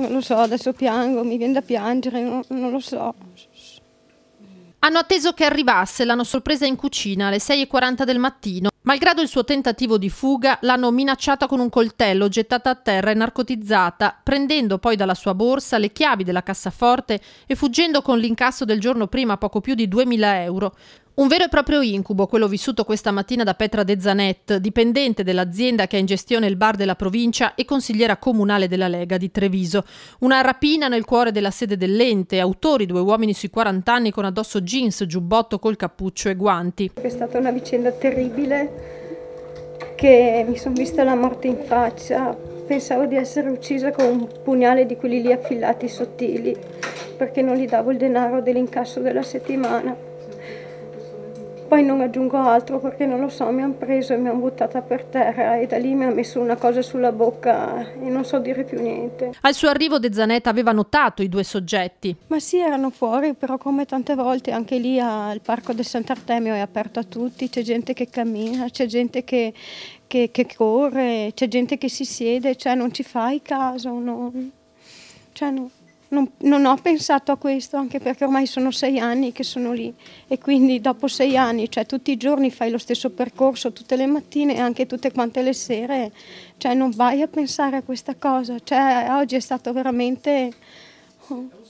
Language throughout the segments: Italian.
Non lo so, adesso piango, mi viene da piangere, non lo so. Hanno atteso che arrivasse, l'hanno sorpresa in cucina alle 6:40 del mattino. Malgrado il suo tentativo di fuga, l'hanno minacciata con un coltello, gettata a terra e narcotizzata, prendendo poi dalla sua borsa le chiavi della cassaforte e fuggendo con l'incasso del giorno prima poco più di 2.000 euro. Un vero e proprio incubo, quello vissuto questa mattina da Petra De Zanet, dipendente dell'azienda che ha in gestione il bar della provincia e consigliera comunale della Lega di Treviso. Una rapina nel cuore della sede dell'ente, autori 2 uomini sui 40 anni con addosso jeans, giubbotto col cappuccio e guanti. È stata una vicenda terribile, che mi sono vista la morte in faccia. Pensavo di essere uccisa con un pugnale di quelli lì affilati sottili, perché non gli davo il denaro dell'incasso della settimana. Poi non aggiungo altro perché non lo so, mi hanno preso e mi hanno buttata per terra e da lì mi ha messo una cosa sulla bocca e non so dire più niente. Al suo arrivo De Zanet aveva notato i 2 soggetti. Ma sì, erano fuori, però come tante volte anche lì al Parco del Sant'Artemio è aperto a tutti, c'è gente che cammina, c'è gente che corre, c'è gente che si siede, cioè non ci fai caso, non ho pensato a questo, anche perché ormai sono 6 anni che sono lì e quindi dopo 6 anni, cioè tutti i giorni fai lo stesso percorso, tutte le mattine e anche tutte quante le sere, cioè non vai a pensare a questa cosa, cioè oggi è stato veramente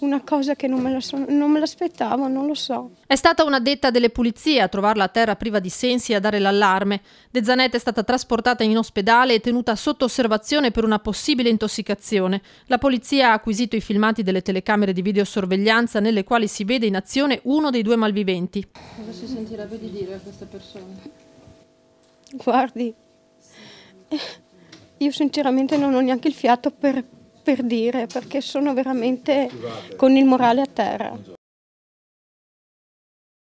una cosa che non me l'aspettavo, non lo so. È stata un'addetta delle pulizie a trovarla a terra priva di sensi e a dare l'allarme. De Zanet è stata trasportata in ospedale e tenuta sotto osservazione per una possibile intossicazione. La polizia ha acquisito i filmati delle telecamere di videosorveglianza nelle quali si vede in azione uno dei 2 malviventi. Cosa si sentirebbe di dire a queste persone? Guardi, io sinceramente non ho neanche il fiato per dire, perché sono veramente con il morale a terra.